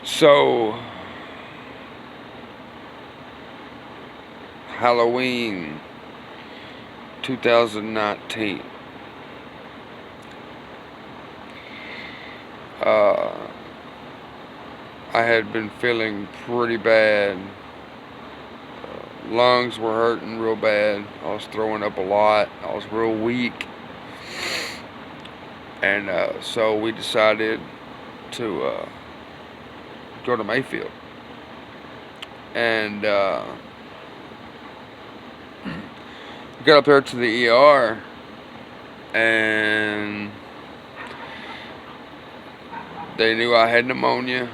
So, Halloween 2019. I had been feeling pretty bad. Lungs were hurting real bad. I was throwing up a lot. I was real weak. And so we decided to go to Mayfield. And got up there to the ER, and they knew I had pneumonia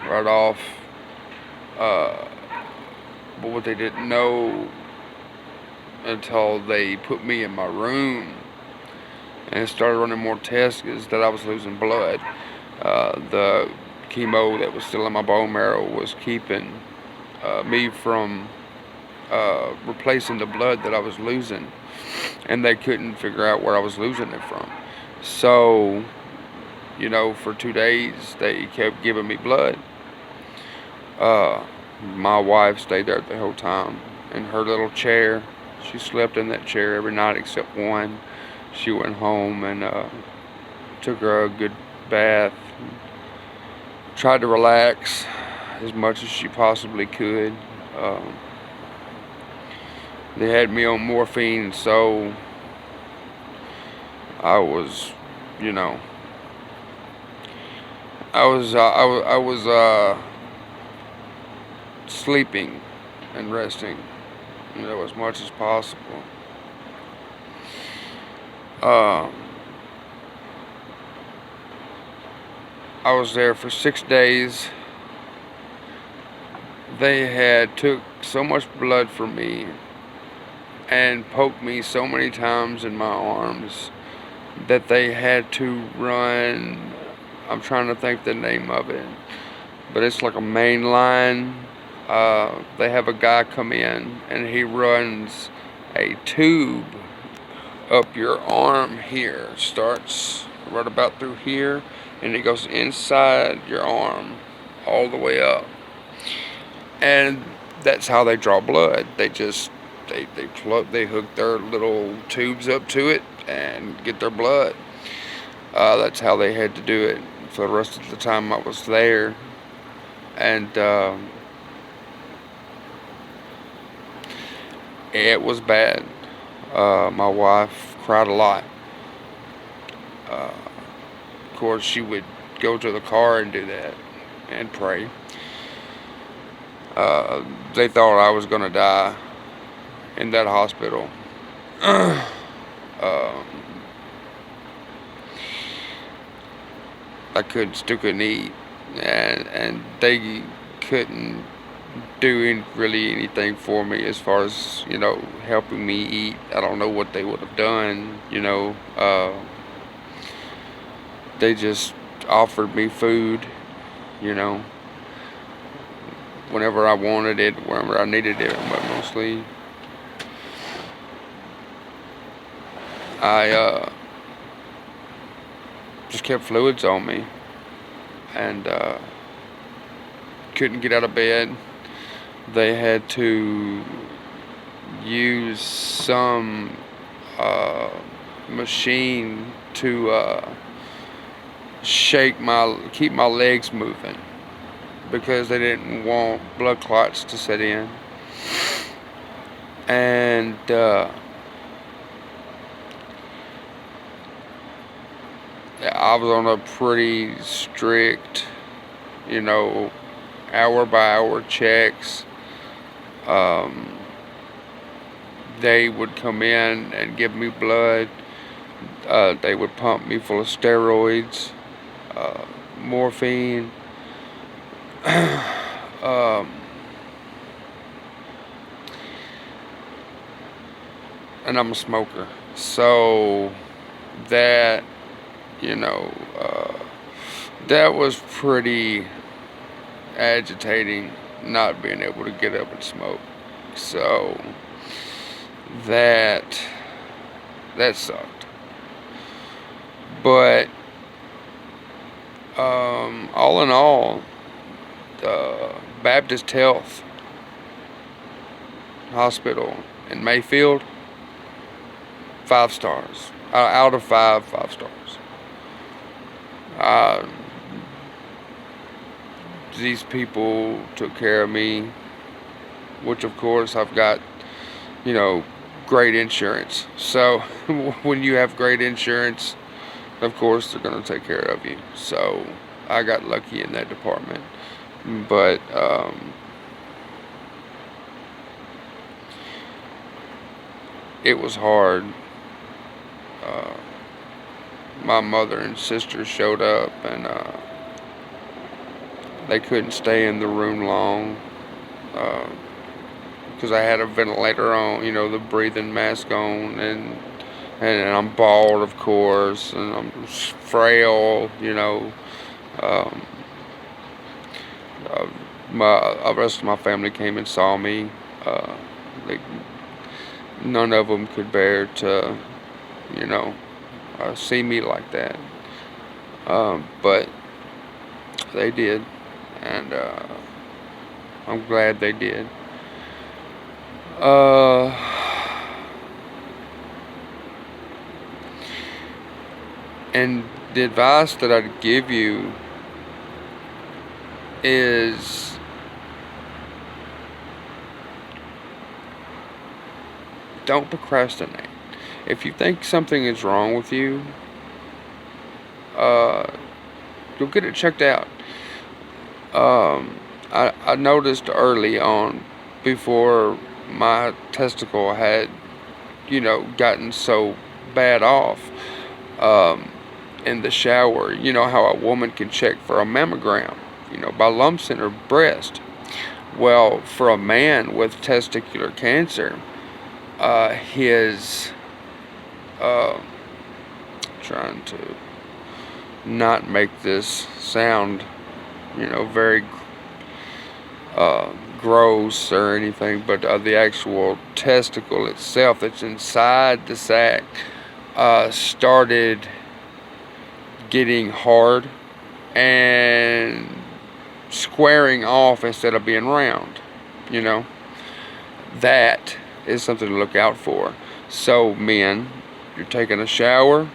right off. But what they didn't know until they put me in my room and started running more tests is that I was losing blood. The chemo that was still in my bone marrow was keeping me from replacing the blood that I was losing, and they couldn't figure out where I was losing it from. So, for 2 days they kept giving me blood. My wife stayed there the whole time in her little chair. She slept in that chair every night except one. She went home and took her a good bath, tried to relax as much as she possibly could. They had me on morphine, so I was, I was sleeping and resting, as much as possible. I was there for 6 days. They had took so much blood from me and poked me so many times in my arms that they had to run. I'm trying to think the name of it, but it's like a main line. They have a guy come in and he runs a tube up your arm here. Starts right about through here, and it goes inside your arm all the way up. And that's how they draw blood. They hook their little tubes up to it and get their blood. That's how they had to do it for the rest of the time I was there. And it was bad. My wife cried a lot. Of course, she would go to the car and do that and pray. They thought I was going to die in that hospital. I still couldn't eat, and they couldn't do really anything for me as far as helping me eat. I don't know what they would have done. They just offered me food, whenever I wanted it, whenever I needed it, but mostly I just kept fluids on me, and couldn't get out of bed. They had to use some machine to keep my legs moving, because they didn't want blood clots to set in. And I was on a pretty strict, hour by hour checks. They would come in and give me blood. They would pump me full of steroids, morphine. And I'm a smoker, so that that was pretty agitating, not being able to get up and smoke. So that sucked. But all in all, Baptist Health Hospital in Mayfield, 5 stars. Out of 5 stars. Uh, these people took care of me, which of course I've got, you know, great insurance. So when you have great insurance, of course they're going to take care of you. So I got lucky in that department. But it was hard. Uh, my mother and sister showed up, and they couldn't stay in the room long because I had a ventilator on, you know, the breathing mask on, and I'm bald, of course, and I'm frail, you know. Um, uh, the rest of my family came and saw me. They, none of them could bear to, you know, see me like that. But they did, and I'm glad they did. Uh, and the advice that I'd give you is don't procrastinate. If you think something is wrong with you, you'll get it checked out. I noticed early on, before my testicle had, you know, gotten so bad off, in the shower, you know how a woman can check for a mammogram, you know, by lumps in her breast. Well, for a man with testicular cancer, his, trying to not make this sound, you know, very gross or anything, but the actual testicle itself that's inside the sac started getting hard and squaring off instead of being round, you know. That is something to look out for. So men, you're taking a shower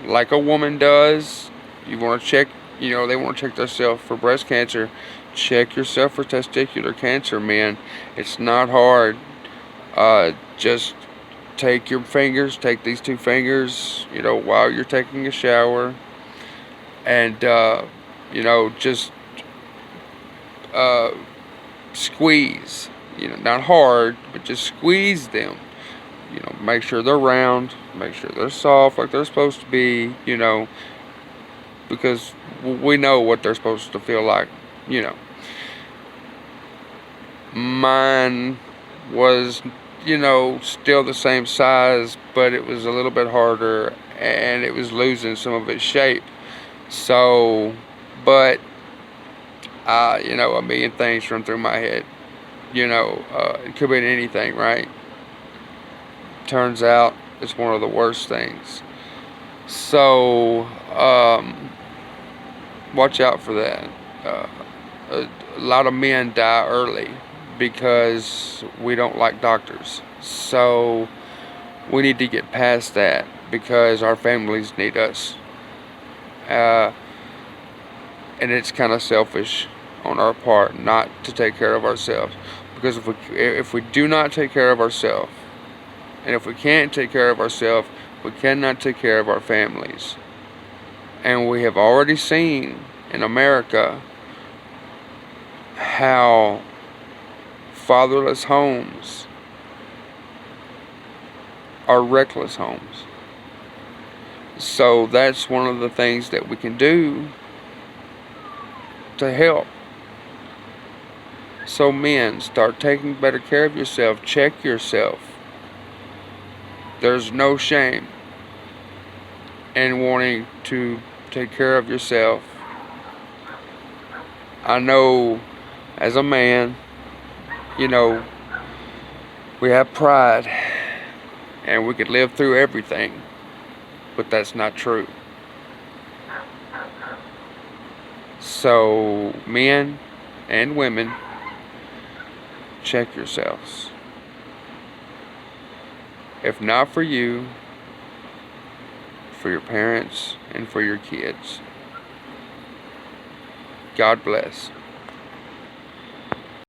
like a woman does. You want to check, you know, they want to check themselves for breast cancer. Check yourself for testicular cancer, men. It's not hard. Just take these 2 fingers, you know, while you're taking a shower, and you know, just squeeze, you know, not hard, but just squeeze them, you know, make sure they're round, make sure they're soft like they're supposed to be, you know, because we know what they're supposed to feel like, you know. Mine was, you know, still the same size, but it was a little bit harder, and it was losing some of its shape. So, but you know, a million things run through my head. You know, it could be anything, right? Turns out it's one of the worst things. So, watch out for that. A lot of men die early because we don't like doctors. So, we need to get past that because our families need us. And it's kind of selfish on our part not to take care of ourselves, because if we do not take care of ourselves, and if we can't take care of ourselves, we cannot take care of our families. And we have already seen in America how fatherless homes are reckless homes. So that's one of the things that we can do to help. So men, start taking better care of yourself. Check yourself. There's no shame in wanting to take care of yourself. I know as a man, you know, we have pride and we could live through everything, but that's not true. So men, and women, check yourselves. If not for you, for your parents and for your kids. God bless.